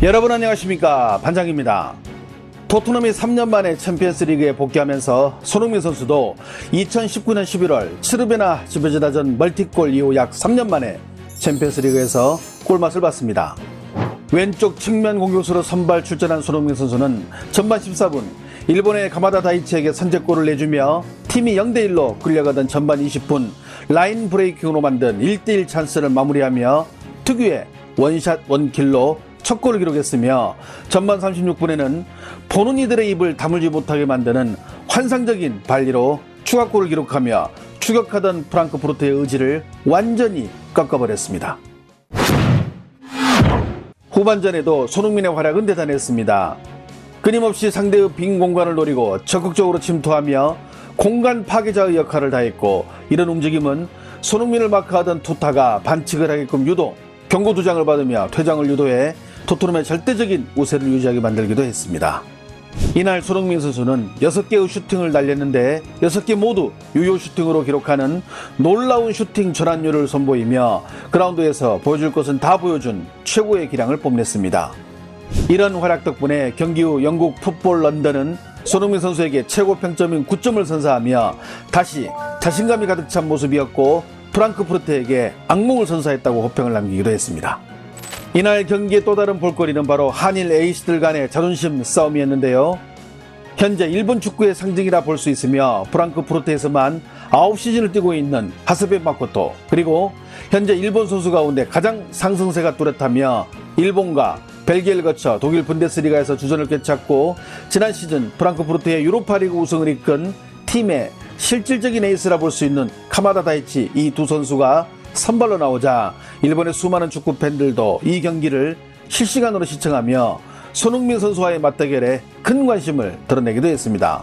여러분 안녕하십니까, 반장입니다. 토트넘이 3년 만에 챔피언스리그에 복귀하면서 손흥민 선수도 2019년 11월 츠르베나 지베즈다전 멀티골 이후 약 3년 만에 챔피언스리그에서 골맛을 봤습니다. 왼쪽 측면 공격수로 선발 출전한 손흥민 선수는 전반 14분 일본의 가마다 다이치에게 선제골을 내주며 팀이 0대1로 끌려가던 전반 20분 라인 브레이킹으로 만든 1대1 찬스를 마무리하며 특유의 원샷 원킬로 첫 골을 기록했으며 전반 36분에는 보는 이들의 입을 다물지 못하게 만드는 환상적인 발리로 추가골을 기록하며 추격하던 프랑크푸르트의 의지를 완전히 꺾어버렸습니다. 후반전에도 손흥민의 활약은 대단했습니다. 끊임없이 상대의 빈 공간을 노리고 적극적으로 침투하며 공간 파괴자의 역할을 다했고, 이런 움직임은 손흥민을 마크하던 투타가 반칙을 하게끔 유도, 경고 2장을 받으며 퇴장을 유도해 토트넘의 절대적인 우세를 유지하게 만들기도 했습니다. 이날 손흥민 선수는 6개의 슈팅을 날렸는데 6개 모두 유효 슈팅으로 기록하는 놀라운 슈팅 전환율을 선보이며 그라운드에서 보여줄 것은 다 보여준 최고의 기량을 뽐냈습니다. 이런 활약 덕분에 경기 후 영국 풋볼 런던은 손흥민 선수에게 최고 평점인 9점을 선사하며 다시 자신감이 가득 찬 모습이었고, 프랑크푸르트에게 악몽을 선사했다고 호평을 남기기도 했습니다. 이날 경기의 또 다른 볼거리는 바로 한일 에이스들 간의 자존심 싸움이었는데요. 현재 일본 축구의 상징이라 볼 수 있으며 프랑크푸르트에서만 9시즌을 뛰고 있는 하스베 마코토, 그리고 현재 일본 선수 가운데 가장 상승세가 뚜렷하며 일본과 벨기에를 거쳐 독일 분데스리가에서 주전을 꿰찼고 지난 시즌 프랑크푸르트의 유로파리그 우승을 이끈 팀의 실질적인 에이스라 볼 수 있는 카마다 다이치, 이 두 선수가 선발로 나오자 일본의 수많은 축구 팬들도 이 경기를 실시간으로 시청하며 손흥민 선수와의 맞대결에 큰 관심을 드러내기도 했습니다.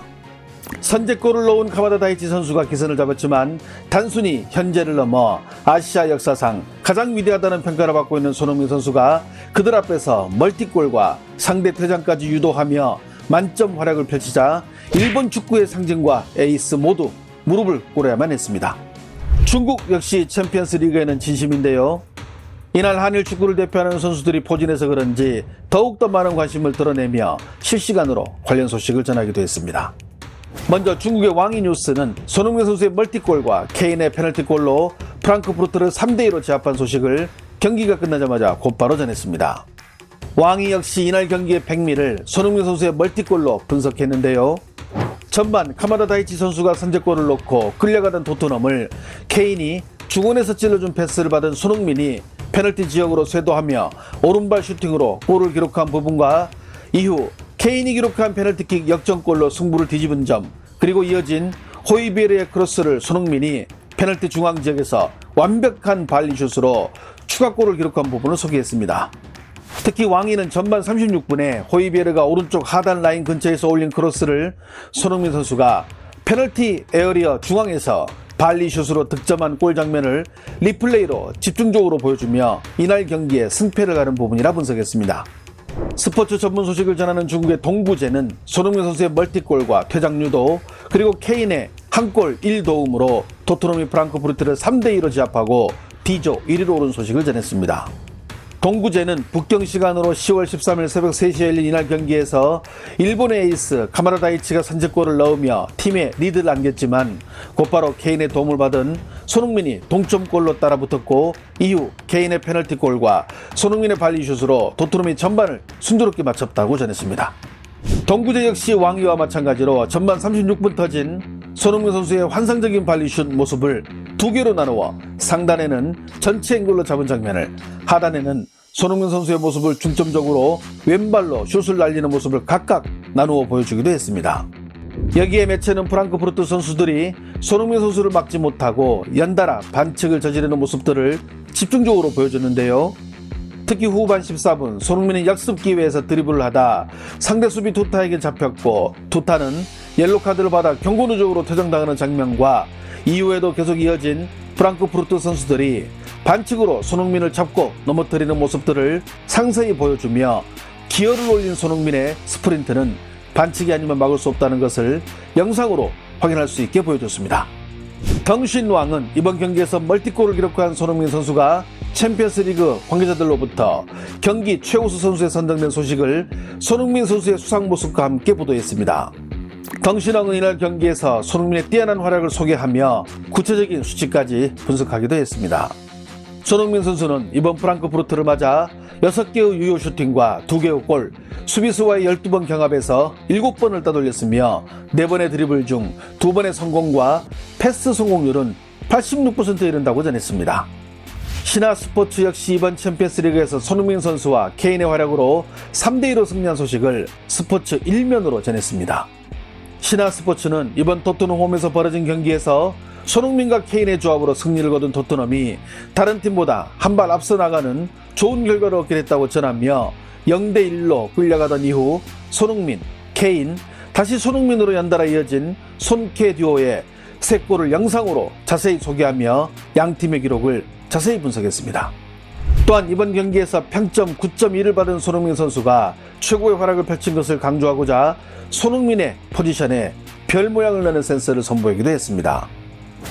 선제골을 넣은 카마다 다이치 선수가 기선을 잡았지만 단순히 현재를 넘어 아시아 역사상 가장 위대하다는 평가를 받고 있는 손흥민 선수가 그들 앞에서 멀티골과 상대 퇴장까지 유도하며 만점 활약을 펼치자 일본 축구의 상징과 에이스 모두 무릎을 꿇어야만 했습니다. 중국 역시 챔피언스 리그에는 진심인데요. 이날 한일 축구를 대표하는 선수들이 포진해서 그런지 더욱더 많은 관심을 드러내며 실시간으로 관련 소식을 전하기도 했습니다. 먼저 중국의 왕이 뉴스는 손흥민 선수의 멀티골과 케인의 페널티골로 프랑크푸르트를 3대2로 제압한 소식을 경기가 끝나자마자 곧바로 전했습니다. 왕이 역시 이날 경기의 백미를 손흥민 선수의 멀티골로 분석했는데요. 전반 카마다 다이치 선수가 선제골을 넣고 끌려가던 토트넘을 케인이 중원에서 찔러준 패스를 받은 손흥민이 페널티 지역으로 쇄도하며 오른발 슈팅으로 골을 기록한 부분과 이후 케인이 기록한 페널티킥 역전골로 승부를 뒤집은 점, 그리고 이어진 호이비에르의 크로스를 손흥민이 페널티 중앙 지역에서 완벽한 발리슛으로 추가골을 기록한 부분을 소개했습니다. 특히 왕이는 전반 36분에 호이비에르가 오른쪽 하단 라인 근처에서 올린 크로스를 손흥민 선수가 페널티 에어리어 중앙에서 발리슛으로 득점한 골 장면을 리플레이로 집중적으로 보여주며 이날 경기에 승패를 가른 부분이라 분석했습니다. 스포츠 전문 소식을 전하는 중국의 동부제는 손흥민 선수의 멀티골과 퇴장 유도, 그리고 케인의 한 골 1도움으로 토트넘이 프랑크푸르트를 3대2로 제압하고 D조 1위로 오른 소식을 전했습니다. 동부제는 북경 시간으로 10월 13일 새벽 3시에 열린 이날 경기에서 일본의 에이스 카마다 다이치가 선제골을 넣으며 팀에 리드를 안겼지만 곧바로 케인의 도움을 받은 손흥민이 동점골로 따라붙었고, 이후 케인의 페널티골과 손흥민의 발리슛으로 토트넘이 전반을 순조롭게 마쳤다고 전했습니다. 동부제 역시 왕위와 마찬가지로 전반 36분 터진 손흥민 선수의 환상적인 발리슛 모습을 2개로 나누어 상단에는 전체 앵글로 잡은 장면을, 하단에는 손흥민 선수의 모습을 중점적으로 왼발로 슛을 날리는 모습을 각각 나누어 보여주기도 했습니다. 여기에 매체는 프랑크푸르트 선수들이 손흥민 선수를 막지 못하고 연달아 반칙을 저지르는 모습들을 집중적으로 보여줬는데요. 특히 후반 14분 손흥민이 역습 기회에서 드리블을 하다 상대 수비 투타에게 잡혔고 투타는 옐로카드를 받아 경고 누적으로 퇴장당하는 장면과 이후에도 계속 이어진 프랑크푸르트 선수들이 반칙으로 손흥민을 잡고 넘어뜨리는 모습들을 상세히 보여주며 기어를 올린 손흥민의 스프린트는 반칙이 아니면 막을 수 없다는 것을 영상으로 확인할 수 있게 보여줬습니다. 덩신왕은 이번 경기에서 멀티골을 기록한 손흥민 선수가 챔피언스리그 관계자들로부터 경기 최우수 선수에 선정된 소식을 손흥민 선수의 수상 모습과 함께 보도했습니다. 덩신왕은 이날 경기에서 손흥민의 뛰어난 활약을 소개하며 구체적인 수치까지 분석하기도 했습니다. 손흥민 선수는 이번 프랑크푸르트를 맞아 6개의 유효 슈팅과 2개의 골, 수비수와의 12번 경합에서 7번을 따돌렸으며 4번의 드리블 중 2번의 성공과 패스 성공률은 86%에 이른다고 전했습니다. 신화스포츠 역시 이번 챔피언스리그에서 손흥민 선수와 케인의 활약으로 3대2로 승리한 소식을 스포츠 1면으로 전했습니다. 신화스포츠는 이번 토트넘 홈에서 벌어진 경기에서 손흥민과 케인의 조합으로 승리를 거둔 토트넘이 다른 팀보다 한 발 앞서 나가는 좋은 결과를 얻게 됐다고 전하며 0대1로 끌려가던 이후 손흥민, 케인, 다시 손흥민으로 연달아 이어진 손케 듀오의 3골을 영상으로 자세히 소개하며 양팀의 기록을 자세히 분석했습니다. 또한 이번 경기에서 평점 9.1을 받은 손흥민 선수가 최고의 활약을 펼친 것을 강조하고자 손흥민의 포지션에 별 모양을 내는 센서를 선보이기도 했습니다.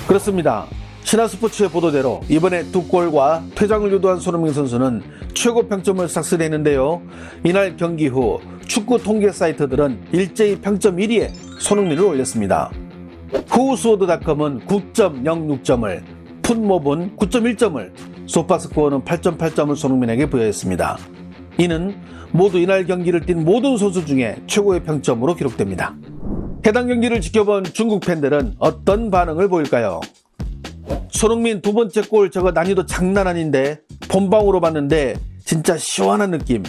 그렇습니다. 신화스포츠의 보도대로 이번에 2골과 퇴장을 유도한 손흥민 선수는 최고 평점을 삭스했는데요. 이날 경기 후 축구 통계 사이트들은 일제히 평점 1위에 손흥민을 올렸습니다. 후스워드닷컴은 9.06점을, 풋몹은 9.1점을, 소파스코어는 8.8점을 손흥민에게 부여했습니다. 이는 모두 이날 경기를 뛴 모든 선수 중에 최고의 평점으로 기록됩니다. 해당 경기를 지켜본 중국 팬들은 어떤 반응을 보일까요? 손흥민 2번째 골 저거 난이도 장난 아닌데 본방으로 봤는데 진짜 시원한 느낌.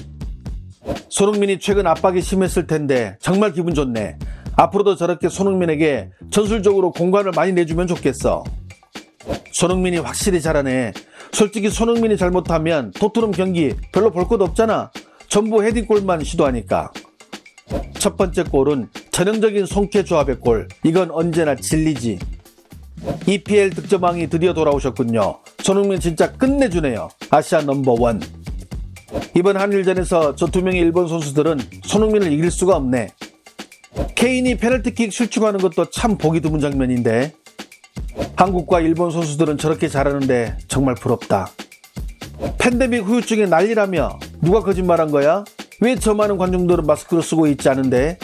손흥민이 최근 압박이 심했을 텐데 정말 기분 좋네. 앞으로도 저렇게 손흥민에게 전술적으로 공간을 많이 내주면 좋겠어. 손흥민이 확실히 잘하네. 솔직히 손흥민이 잘못하면 토트넘 경기 별로 볼 것 없잖아. 전부 헤딩골만 시도하니까. 첫 번째 골은 전형적인 손케 조합의 골. 이건 언제나 진리지. EPL 득점왕이 드디어 돌아오셨군요. 손흥민 진짜 끝내주네요. 아시아 넘버원. 이번 한일전에서 저 2명의 일본 선수들은 손흥민을 이길 수가 없네. 케인이 페널티킥 실축하는 것도 참 보기 드문 장면인데 한국과 일본 선수들은 저렇게 잘하는데 정말 부럽다. 팬데믹 후유증에 난리라며 누가 거짓말한 거야? 왜 저 많은 관중들은 마스크를 쓰고 있지 않은데?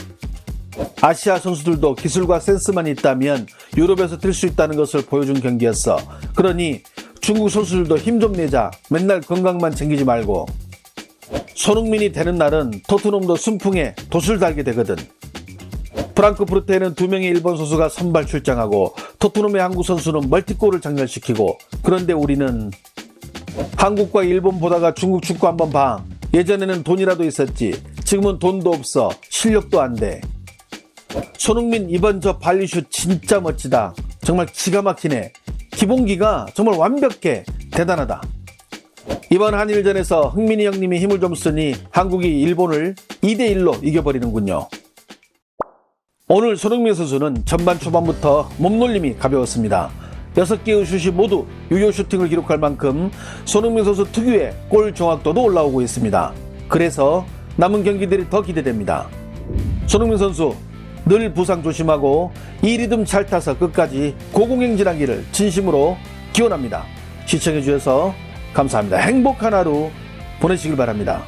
아시아 선수들도 기술과 센스만 있다면 유럽에서 뛸 수 있다는 것을 보여준 경기였어. 그러니 중국 선수들도 힘 좀 내자. 맨날 건강만 챙기지 말고. 손흥민이 되는 날은 토트넘도 순풍에 돛을 달게 되거든. 프랑크푸르트에는 2명의 일본 선수가 선발 출장하고 토트넘의 한국 선수는 멀티골을 장렬시키고, 그런데 우리는 한국과 일본 보다가 중국 축구 한번 봐. 예전에는 돈이라도 있었지. 지금은 돈도 없어. 실력도 안 돼. 손흥민 이번 저 발리슛 진짜 멋지다. 정말 기가 막히네. 기본기가 정말 완벽해. 대단하다. 이번 한일전에서 흥민이 형님이 힘을 좀 쓰니 한국이 일본을 2대1로 이겨버리는군요. 오늘 손흥민 선수는 전반 초반부터 몸놀림이 가벼웠습니다. 6개의 슛이 모두 유효 슈팅을 기록할 만큼 손흥민 선수 특유의 골 정확도도 올라오고 있습니다. 그래서 남은 경기들이 더 기대됩니다. 손흥민 선수 늘 부상 조심하고 이 리듬 잘 타서 끝까지 고공행진하기를 진심으로 기원합니다. 시청해주셔서 감사합니다. 행복한 하루 보내시길 바랍니다.